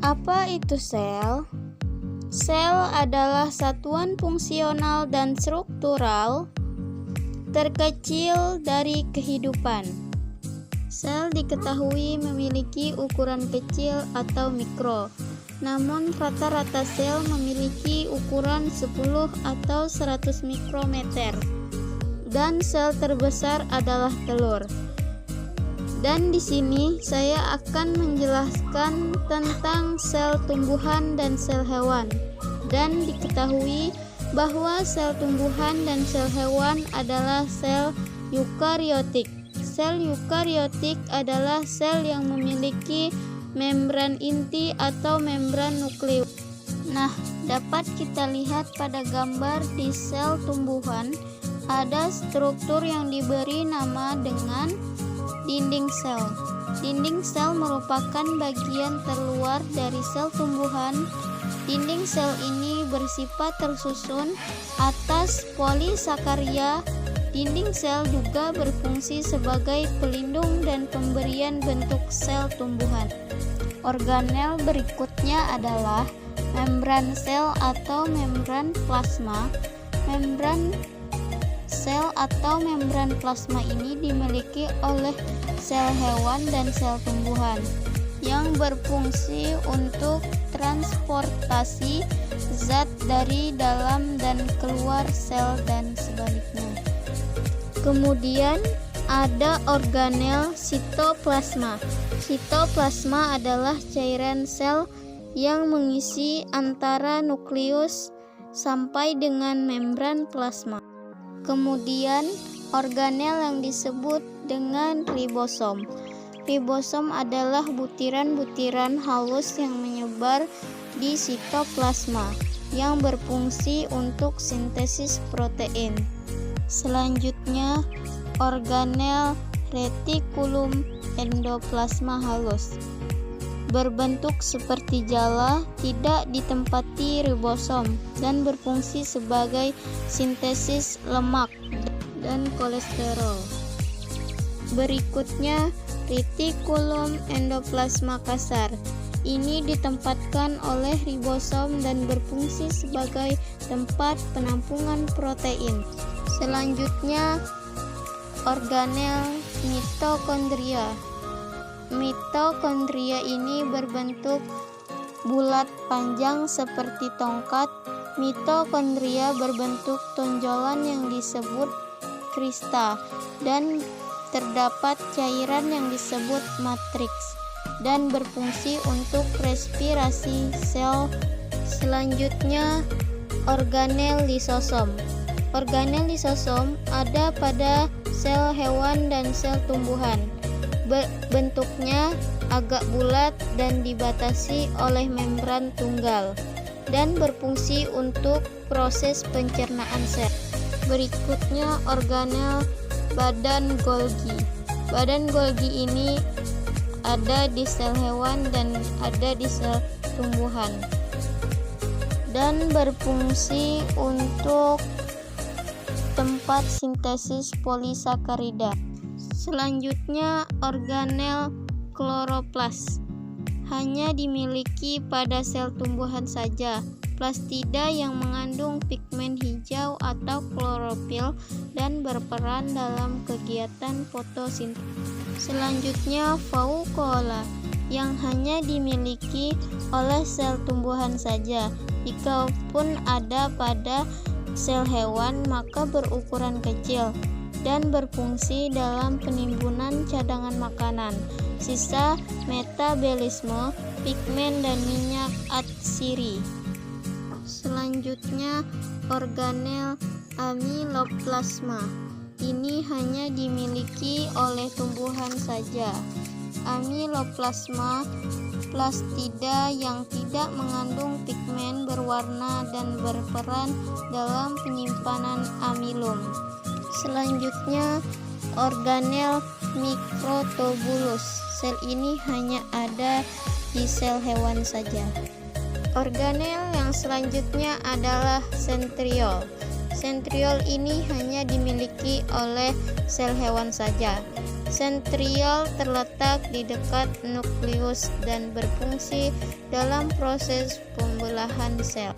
Apa itu sel? Sel adalah satuan fungsional dan struktural terkecil dari kehidupan. Sel diketahui memiliki ukuran kecil atau mikro, namun rata-rata sel memiliki ukuran 10 atau 100 mikrometer, dan sel terbesar adalah telur. Dan di sini saya akan menjelaskan tentang sel tumbuhan dan sel hewan. Dan diketahui bahwa sel tumbuhan dan sel hewan adalah sel eukariotik. Sel eukariotik adalah sel yang memiliki membran inti atau membran nukleus. Nah, dapat kita lihat pada gambar di sel tumbuhan ada struktur yang diberi nama dengan dinding sel. Dinding sel merupakan bagian terluar dari sel tumbuhan. Dinding sel ini bersifat tersusun atas polisakaria. Dinding sel juga berfungsi sebagai pelindung dan pemberian bentuk sel tumbuhan. Organel berikutnya adalah membran sel atau membran plasma. Membran sel atau membran plasma ini dimiliki oleh sel hewan dan sel tumbuhan yang berfungsi untuk transportasi zat dari dalam dan keluar sel dan sebaliknya. Kemudian ada organel sitoplasma. Sitoplasma adalah cairan sel yang mengisi antara nukleus sampai dengan membran plasma. Kemudian organel yang disebut dengan ribosom. Ribosom adalah butiran-butiran halus yang menyebar di sitoplasma yang berfungsi untuk sintesis protein. Selanjutnya, organel retikulum endoplasma halus. Berbentuk seperti jala, tidak ditempati ribosom, dan berfungsi sebagai sintesis lemak dan kolesterol. Berikutnya, retikulum endoplasma kasar. Ini ditempatkan oleh ribosom dan berfungsi sebagai tempat penampungan protein. Selanjutnya, organel mitokondria. Mitokondria ini berbentuk bulat panjang seperti tongkat. Mitokondria berbentuk tonjolan yang disebut krista dan terdapat cairan yang disebut matriks dan berfungsi untuk respirasi sel. Selanjutnya, organel lisosom. Organel lisosom ada pada sel hewan dan sel tumbuhan. Bentuknya agak bulat dan dibatasi oleh membran tunggal dan berfungsi untuk proses pencernaan sel. Berikutnya organel badan Golgi. Badan Golgi ini ada di sel hewan dan ada di sel tumbuhan dan berfungsi untuk tempat sintesis polisakarida. Selanjutnya organel kloroplas. Hanya dimiliki pada sel tumbuhan saja. Plastida yang mengandung pigmen hijau atau klorofil dan berperan dalam kegiatan fotosintesis. Selanjutnya vakuola yang hanya dimiliki oleh sel tumbuhan saja. Jikapun ada pada sel hewan maka berukuran kecil dan berfungsi dalam penimbunan cadangan makanan, sisa metabolisme, pigmen dan minyak atsiri. Selanjutnya organel amiloplasma. Ini hanya dimiliki oleh tumbuhan saja. Amiloplasma plastida yang tidak mengandung pigmen berwarna dan berperan dalam penyimpanan amilum. Selanjutnya organel mikrotubulus. Sel ini hanya ada di sel hewan saja. Organel yang selanjutnya adalah sentriol. Sentriol ini hanya dimiliki oleh sel hewan saja. Sentriol terletak di dekat nukleus dan berfungsi dalam proses pembelahan sel.